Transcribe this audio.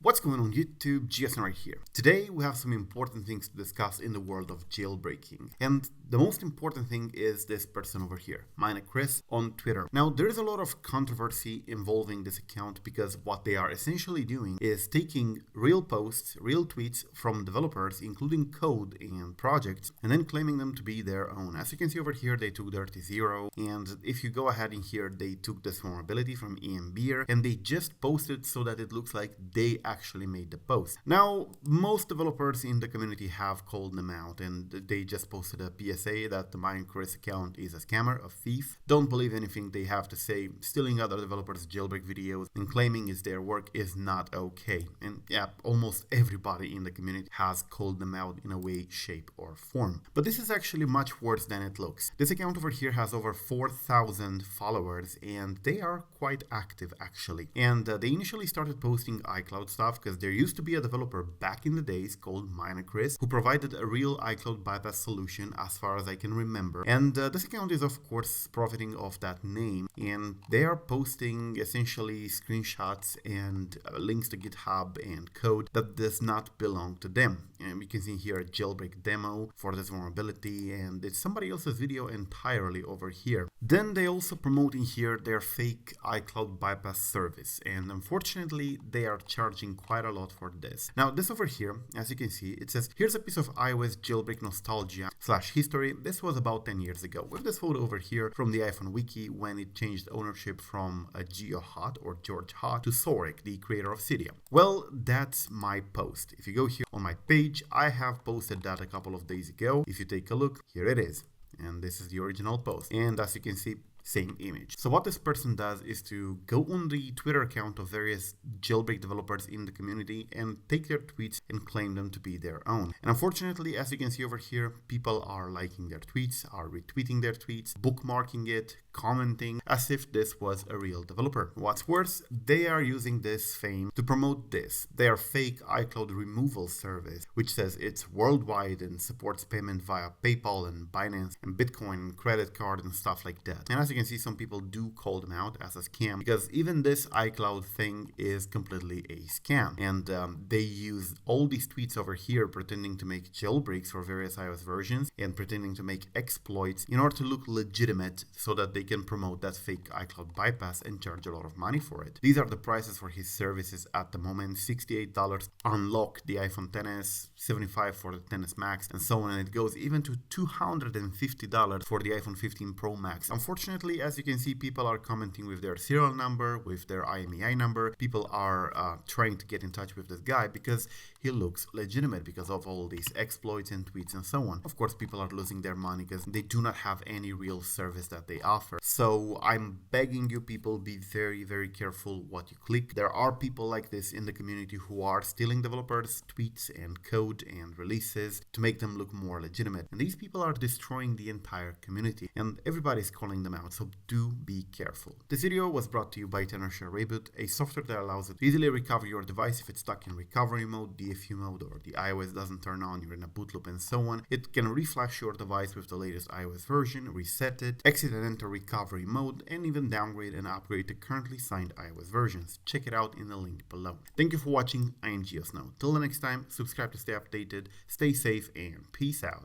What's going on YouTube? Jason right here. Today we have some important things to discuss in the world of jailbreaking. And the most important thing is this person over here, mine Chris on Twitter. Now there is a lot of controversy involving this account because what they are essentially doing is taking real posts, real tweets from developers, including code and projects, and then claiming them to be their own. As you can see over here, they took Dirty Zero, and if you go ahead in here, they took this vulnerability from EMBeer, and they just posted so that it looks like they actually made the post. Now, most developers in the community have called them out, and they just posted a PSA that the Chris account is a scammer, a thief. Don't believe anything they have to say. Stealing other developers' jailbreak videos and claiming it's their work is not okay. And yeah, almost everybody in the community has called them out in a way, shape, or form. But this is actually much worse than it looks. This account over here has over 4,000 followers, and they are quite active actually. And they initially started posting iCloud stuff because there used to be a developer back in the days called Chris who provided a real iCloud bypass solution as far as I can remember. And this account is of course profiting off that name, and they are posting essentially screenshots and links to GitHub and code that does not belong to them. And we can see here a jailbreak demo for this vulnerability, and it's somebody else's video entirely over here. Then they also promote in here their fake iCloud bypass service, and unfortunately they are charging quite a lot for this. Now this over here, as you can see, it says here's a piece of iOS jailbreak nostalgia / history. This was about 10 years ago, with this photo over here from the iPhone wiki when it changed ownership from GeoHot or George Hot to Sorek, the creator of Cydia. Well, that's my post. If you go here on my page, I have posted that a couple of days ago. If you take a look, here it is. And this is the original post. And as you can see, same image. So what this person does is to go on the Twitter account of various jailbreak developers in the community and take their tweets and claim them to be their own. And unfortunately, as you can see over here, people are liking their tweets, are retweeting their tweets, bookmarking it, commenting as if this was a real developer. What's worse, they are using this fame to promote their fake iCloud removal service, which says it's worldwide and supports payment via PayPal and Binance and Bitcoin and credit card and stuff like that. And as you can see, some people do call them out as a scam because even this iCloud thing is completely a scam. And they use all these tweets over here pretending to make jailbreaks for various iOS versions and pretending to make exploits in order to look legitimate so that they can promote that fake iCloud bypass and charge a lot of money for it. These are the prices for his services at the moment: $68 unlock the iPhone XS, $75 for the XS Max, and so on, and it goes even to $250 for the iPhone 15 Pro Max. Unfortunately, as you can see, people are commenting with their serial number, with their IMEI number. People are trying to get in touch with this guy because he looks legitimate because of all these exploits and tweets and so on. Of course, people are losing their money because they do not have any real service that they offer. So I'm begging you people, be very, very careful what you click. There are people like this in the community who are stealing developers' tweets and code and releases to make them look more legitimate. And these people are destroying the entire community, and everybody's calling them out. So do be careful. This video was brought to you by Tenorshare Reboot, a software that allows you to easily recover your device if it's stuck in recovery mode, DFU mode, or the iOS doesn't turn on, you're in a boot loop and so on. It can reflash your device with the latest iOS version, reset it, exit and enter recovery mode, and even downgrade and upgrade to currently signed iOS versions. Check it out in the link below. Thank you for watching. I am GeoSnow. Till the next time, subscribe to stay updated, stay safe, and peace out.